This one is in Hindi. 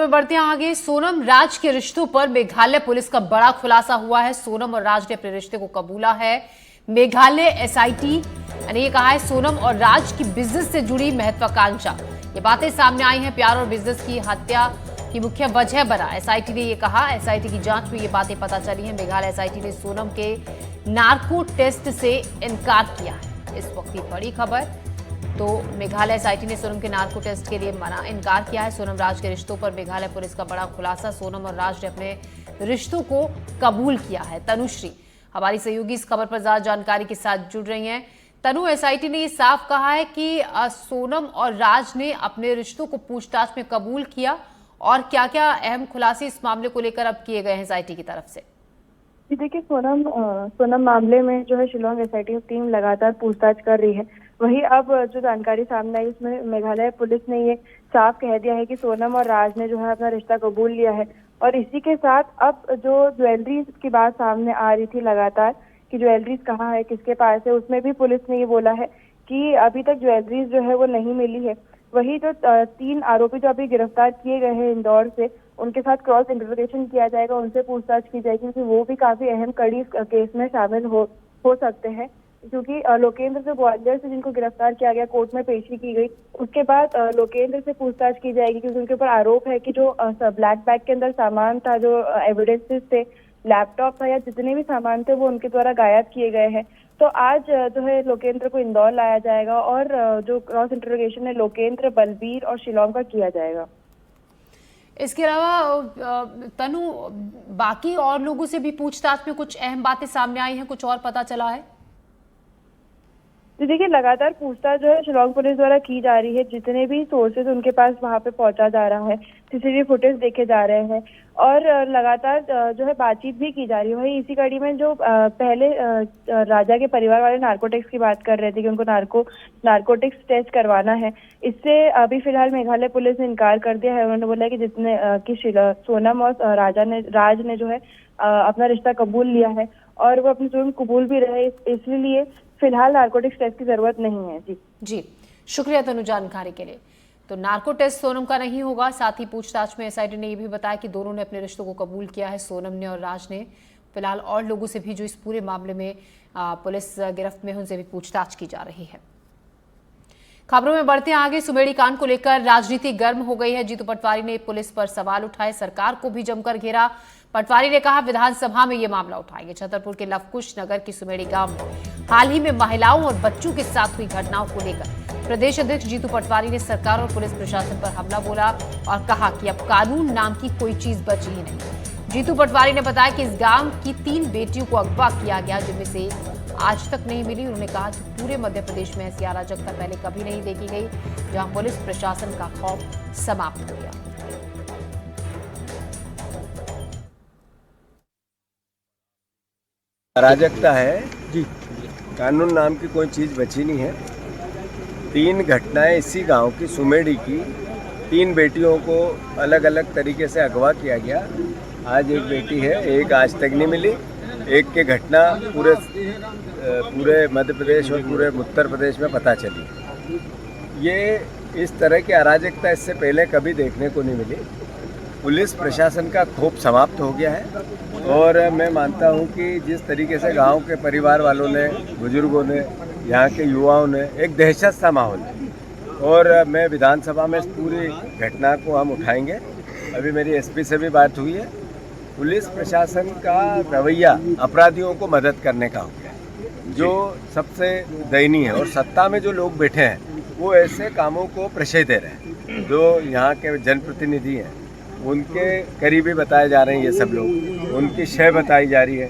में बढ़ते हैं आगे। सोनम राज के रिश्तों पर मेघालय पुलिस का बड़ा खुलासा हुआ है। सोनम और राज ने अपने रिश्ते को कबूला है। मेघालय एसआईटी ने ये कहा है सोनम और राज की बिजनेस से जुड़ी महत्वाकांक्षा। ये बातें सामने आई हैं। प्यार और बिजनेस की हत्या की मुख्य वजह बना एसआईटी ने ये कहा। एसआईटी की जांच में ये बातें पता चली हैं। मेघालय एसआईटी ने सोनम के नार्को टेस्ट से इनकार किया है। इस वक्त की बड़ी खबर। तो मेघालय एसआईटी ने सोनम के नार्को टेस्ट के लिए इनकार किया है। सोनम राज के रिश्तों पर मेघालय पुलिस का बड़ा खुलासा। सोनम और राज ने अपने रिश्तों को कबूल किया है। तनुश्री हमारी सहयोगी इस खबर पर ज्यादा जानकारी के साथ जुड़ रही हैं। तनु, एसआईटी ने ये साफ कहा है कि सोनम और राज ने अपने रिश्तों को पूछताछ में कबूल किया, और क्या क्या अहम खुलासे इस मामले को लेकर अब किए गए हैं एसआईटी की तरफ से? देखिए, सोनम मामले में जो है शिलोंग एसआईटी टीम लगातार पूछताछ कर रही है। वही अब जो जानकारी सामने आई उसमें मेघालय पुलिस ने ये साफ कह दिया है कि सोनम और राज ने जो है अपना रिश्ता कबूल लिया है। और इसी के साथ अब जो ज्वेलरीज की बात सामने आ रही थी लगातार कि ज्वेलरीज कहाँ है, किसके पास है, उसमें भी पुलिस ने ये बोला है कि अभी तक ज्वेलरीज जो है वो नहीं मिली है। वही जो 3 आरोपी जो अभी गिरफ्तार किए गए हैं इंदौर से, उनके साथ क्रॉस इंटरोगेशन किया जाएगा, उनसे पूछताछ की जाएगी क्योंकि वो भी काफी अहम कड़ी इस केस में शामिल हो सकते हैं। क्योंकि लोकेंद्र से ग्वालियर से जिनको गिरफ्तार किया गया, कोर्ट में पेशी की गई, उसके बाद लोकेंद्र से पूछताछ की जाएगी क्योंकि उनके ऊपर आरोप है कि जो ब्लैक बैग के अंदर सामान था, जो एविडेंसेस थे, लैपटॉप था या जितने भी सामान थे वो उनके द्वारा गायब किए गए हैं। तो आज जो है लोकेंद्र को इंदौर लाया जाएगा और जो क्रॉस इंटरोगेशन है लोकेंद्र, बलबीर और शिलोंग का किया जाएगा। इसके अलावा तनु, बाकी और लोगों से भी पूछताछ में कुछ अहम बातें सामने आई हैं, कुछ और पता चला है? तो देखिए, लगातार पूछताछ जो है शिलोंग पुलिस द्वारा की जा रही है। जितने भी सोर्सेज उनके पास वहां पे पहुंचा जा रहा है, सीसीटीवी फुटेज देखे जा रहे हैं और लगातार जो है बातचीत भी की जा रही है। वही इसी कड़ी में जो पहले राजा के परिवार वाले नार्कोटिक्स की बात कर रहे थे कि उनको नार्कोटिक्स टेस्ट करवाना है, इससे अभी फिलहाल मेघालय पुलिस ने इनकार कर दिया है। उन्होंने बोला कि सोनम और राज ने जो है अपना रिश्ता कबूल लिया है और वो अपनी जुर्म कबूल भी रहे, इसलिए फिलहाल नार्कोटिक्स टेस्ट की जरूरत नहीं है। जी, शुक्रिया तनु जानकारी के लिए। तो नार्को टेस्ट सोनम का नहीं होगा। साथ ही पूछताछ में एसआईटी ने यह भी बताया कि दोनों ने अपने रिश्तों को कबूल किया है, सोनम ने और राज ने। फिलहाल और लोगों से भी जो इस पूरे मामले में पुलिस गिरफ्त में, उनसे भी पूछताछ की जा रही है। खबरों में बढ़ते हैं आगे। सुमेड़ी कांड को लेकर राजनीति गर्म हो गई है। जीतू पटवारी ने पुलिस पर सवाल उठाए, सरकार को भी जमकर घेरा। पटवारी ने कहा विधानसभा में यह मामला उठाएंगे। छतरपुर के लवकुश नगर की सुमेड़ी गांव में हाल ही में महिलाओं और बच्चों के साथ हुई घटनाओं को लेकर प्रदेश अध्यक्ष जीतू पटवारी ने सरकार और पुलिस प्रशासन पर हमला बोला और कहा कि अब कानून नाम की कोई चीज बची ही नहीं। जीतू पटवारी ने बताया कि इस गांव की 3 बेटियों को अगवा किया गया, जिनमें से आज तक नहीं मिली। उन्होंने कहा कि पूरे मध्य प्रदेश में ऐसी अराजकता पहले कभी नहीं देखी गई, जहां पुलिस प्रशासन का खौफ समाप्त हो गया। अराजकता है जी, कानून नाम की कोई चीज़ बची नहीं है। 3 घटनाएं इसी गांव की, सुमेड़ी की, 3 बेटियों को अलग अलग तरीके से अगवा किया गया। आज एक बेटी है, एक आज तक नहीं मिली। एक के घटना पूरे मध्य प्रदेश और पूरे उत्तर प्रदेश में पता चली। ये इस तरह की अराजकता इससे पहले कभी देखने को नहीं मिली। पुलिस प्रशासन का खौफ समाप्त हो गया है और मैं मानता हूं कि जिस तरीके से गांव के परिवार वालों ने, बुजुर्गों ने, यहाँ के युवाओं ने, एक दहशत सा माहौल है और मैं विधानसभा में इस पूरी घटना को हम उठाएंगे। अभी मेरी एसपी से भी बात हुई है। पुलिस प्रशासन का रवैया अपराधियों को मदद करने का हो गया, जो सबसे दयनीय है। और सत्ता में जो लोग बैठे हैं वो ऐसे कामों को प्रश्रय दे रहे हैं। जो यहाँ के जनप्रतिनिधि हैं उनके करीबी बताए जा रहे हैं ये सब लोग, उनकी शय बताई जा रही है।